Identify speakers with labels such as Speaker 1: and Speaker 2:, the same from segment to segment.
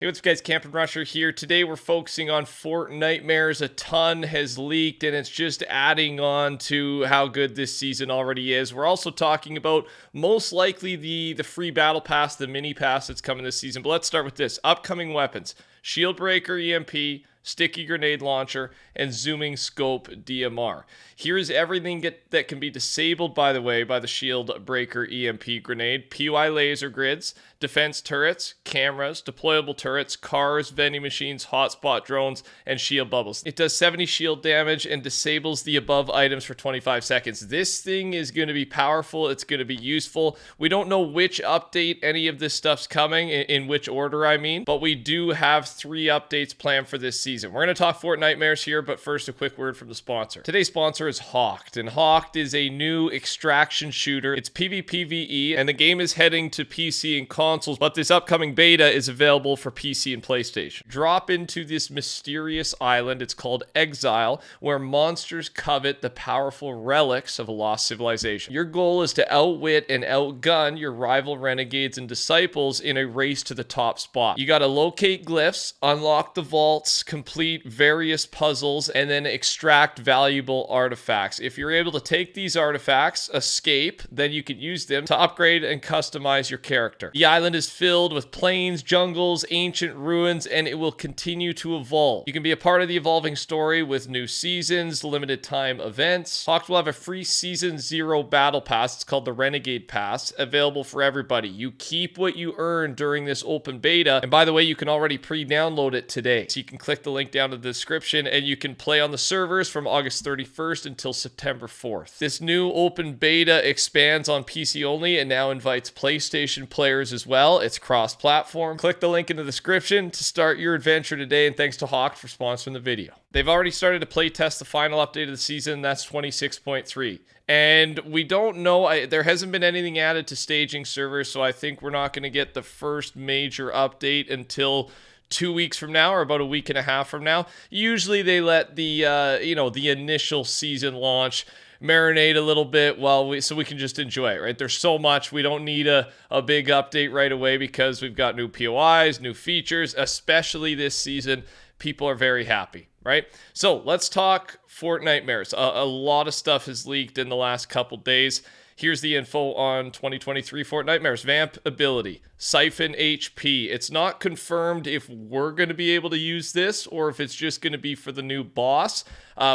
Speaker 1: Hey, what's up guys, TheCampingRusher here. Today we're focusing on Fortnitemares. A ton has leaked and it's just adding on to how good this season already is. We're also talking about most likely the free battle pass, the mini pass that's coming this season. But let's start with this. Upcoming weapons: Shield Breaker EMP, Sticky Grenade Launcher, and Zooming Scope DMR. Here's everything that can be disabled, by the way, by the Shield Breaker EMP Grenade: POI laser grids, defense turrets, cameras, deployable turrets, cars, vending machines, hotspot drones, and shield bubbles. It does 70 shield damage and disables the above items for 25 seconds. This thing is going to be powerful. It's going to be useful. We don't know which update any of this stuff's coming, in which order I mean, but we do have 3 updates planned for this season. We're going to talk Fortnitemares here, but first a quick word from the sponsor. Today's sponsor is HEIST, and HEIST is a new extraction shooter. It's PvPvE, and the game is heading to PC and consoles, but this upcoming beta is available for PC and PlayStation. Drop into this mysterious island, it's called Exile, where monsters covet the powerful relics of a lost civilization. Your goal is to outwit and outgun your rival renegades and disciples in a race to the top spot. You gotta locate glyphs, unlock the vaults, complete various puzzles, and then extract valuable artifacts. If you're able to take these artifacts, escape, then you can use them to upgrade and customize your character. The island is filled with plains, jungles, ancient ruins, and it will continue to evolve. You can be a part of the evolving story with new seasons, limited time events. HEIST will have a free Season 0 battle pass. It's called the Renegade Pass, available for everybody. You keep what you earn during this open beta, and by the way, you can already pre-download it today. So you can click the link down in the description, and you can play on the servers from August 31st until September 4th. This new open beta expands on PC only and now invites PlayStation players as well. It's cross-platform. Click the link in the description to start your adventure today, and thanks to HEIST for sponsoring the video. They've already started to play test the final update of the season. That's 26.3. And we don't know, there hasn't been anything added to staging servers, so I think we're not going to get the first major update until 2 weeks from now, or about a week and a half from now. Usually they let the the initial season launch marinate a little bit so we can just enjoy it, right? There's so much. We don't need a big update right away because we've got new POIs, new features, especially this season. People are very happy, right? So let's talk Fortnitemares. A lot of stuff has leaked in the last couple days. Here's the info on 2023 Fortnitemares. Vamp ability, Siphon HP. It's not confirmed if we're going to be able to use this or if it's just going to be for the new boss.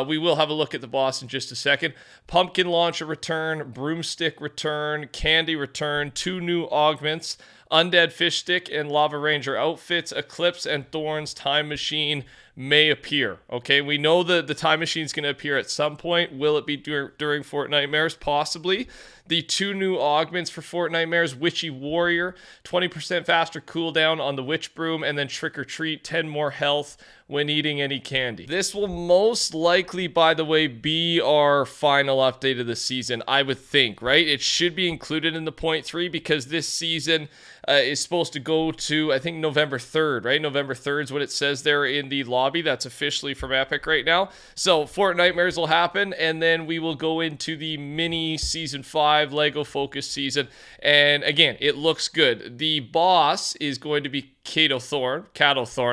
Speaker 1: We will have a look at the boss in just a second. Pumpkin Launcher return, Broomstick return, Candy return, 2 new augments, Undead Fish Stick and Lava Ranger outfits, Eclipse and Thorne's Time Machine may appear. Okay, we know the Time Machine's going to appear at some point. Will it be during Fortnitemares? Possibly. The 2 new augments for Fortnitemares: Witchy Warrior, 20% faster cooldown on the Witch Broom, and then Trick or Treat, 10 more health when eating any candy. This will most likely, by the way, be our final update of the season, I would think, right? It should be included in the 0.3 because this season is supposed to go to, I think, November 3rd, right? November 3rd is what it says there in the lobby. That's officially from Epic right now. So Fortnitemares will happen, and then we will go into the mini Season 5 Lego focus season. And again, it looks good. The boss is going to be Kato Thorne.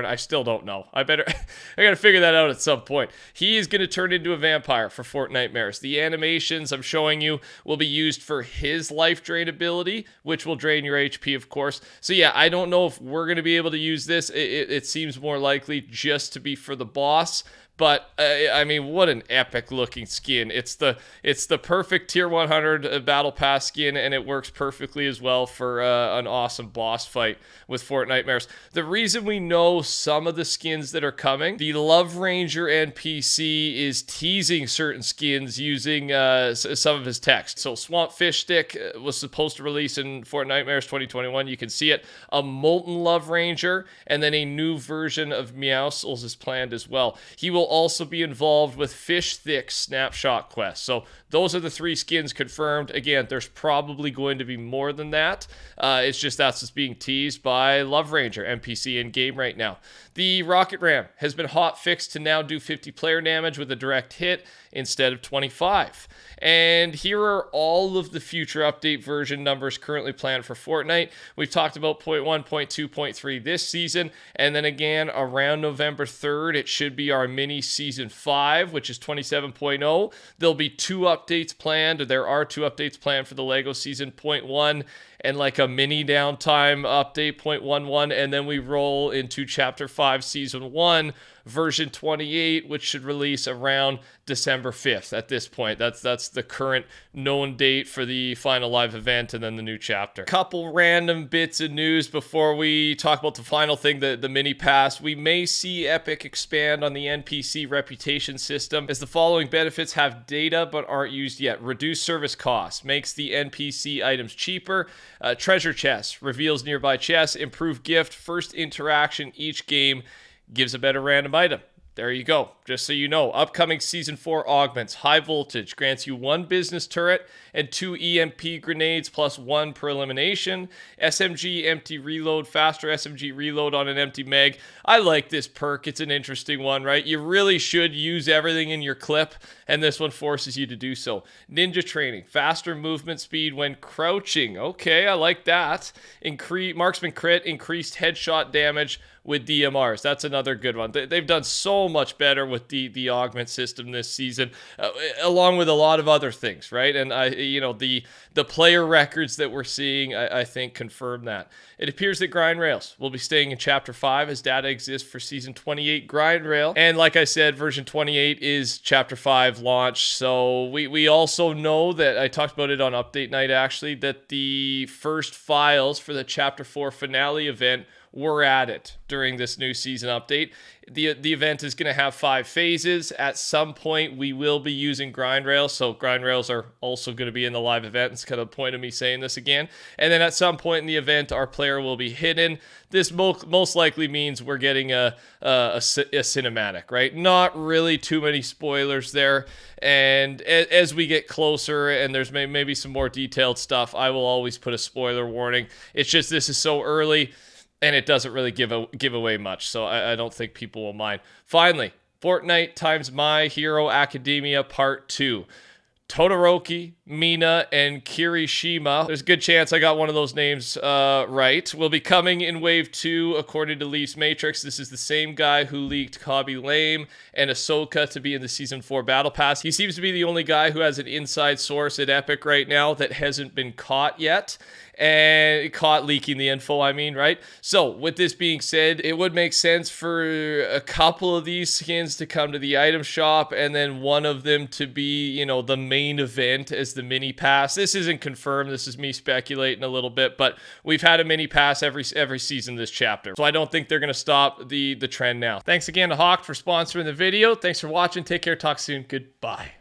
Speaker 1: I still don't know. I gotta figure that out at some point. He is gonna turn into a vampire for Fortnitemares. The animations I'm showing you will be used for his life drain ability, which will drain your HP, of course. So yeah, I don't know if we're gonna be able to use this. It seems more likely just to be for the boss. But, I mean, what an epic looking skin. It's the perfect tier 100 battle pass skin, and it works perfectly as well for an awesome boss fight with Fortnitemares. The reason we know some of the skins that are coming, the Love Ranger NPC is teasing certain skins using some of his text. So Swamp Fish Stick was supposed to release in Fortnitemares 2021. You can see it. A Molten Love Ranger, and then a new version of Meowscles is planned as well. He will will also be involved with Fish Thick Snapshot Quest. So those are the 3 skins confirmed. Again, there's probably going to be more than that. It's just that's what's being teased by Love Ranger, NPC in game right now. The Rocket Ram has been hot fixed to now do 50 player damage with a direct hit instead of 25. And here are all of the future update version numbers currently planned for Fortnite. We've talked about 0.1, 0.2, 0.3 this season, and then again around November 3rd, it should be our mini season 5, which is 27.0. There'll be 2 updates planned, or there are 2 updates planned for the Lego season 0.1 and like a mini downtime update 0.11, and then we roll into Chapter 5 Season 1 version 28, which should release around December 5th at this point. That's the current known date for the final live event and then the new chapter. Couple random bits of news before we talk about the final thing, the mini pass. We may see Epic expand on the NPC Reputation system, as the following benefits have data but aren't used yet. Reduced service costs, makes the NPC items cheaper. Treasure chests, reveals nearby chests. Improved gift, first interaction each game gives a better random item. There you go. Just so you know, upcoming Season 4 Augments. High Voltage grants you 1 business turret and 2 EMP grenades plus 1 per elimination. SMG empty reload, faster SMG reload on an empty mag. I like this perk. It's an interesting one, right? You really should use everything in your clip, and this one forces you to do so. Ninja training, faster movement speed when crouching. Okay, I like that. Marksman crit, increased headshot damage with DMRs. That's another good one. They've done so much better with the augment system this season, along with a lot of other things, right? And the player records that we're seeing, I think, confirm that. It appears that grind rails will be staying in Chapter 5 as data exists for Season 28 grind rail. And like I said, version 28 is Chapter 5 launch. So we also know that, I talked about it on update night actually, that the first files for the Chapter 4 finale event were added during this new season update. The event is going to have 5 phases. At some point, we will be using grind rails, so grind rails are also going to be in the live event. It's kind of the point of me saying this again. And then at some point in the event, our player will be hidden. This most likely means we're getting a cinematic, right? Not really too many spoilers there. And as we get closer and there's maybe some more detailed stuff, I will always put a spoiler warning. It's just this is so early, and it doesn't really give away much, so I don't think people will mind. Finally, Fortnite times My Hero Academia Part 2. Todoroki, Mina, and Kirishima. There's a good chance I got one of those names right. Will be coming in Wave 2, according to Leaf's Matrix. This is the same guy who leaked Kabi Lame and Ahsoka to be in the Season 4 Battle Pass. He seems to be the only guy who has an inside source at Epic right now that hasn't been caught yet. And caught leaking the info, I mean, right? So, with this being said, it would make sense for a couple of these skins to come to the item shop, and then one of them to be, the main event as the mini pass. This isn't confirmed. This is me speculating a little bit, but we've had a mini pass every season this chapter. So I don't think they're going to stop the trend now. Thanks again to Hawk for sponsoring the video. Thanks for watching. Take care. Talk soon. Goodbye.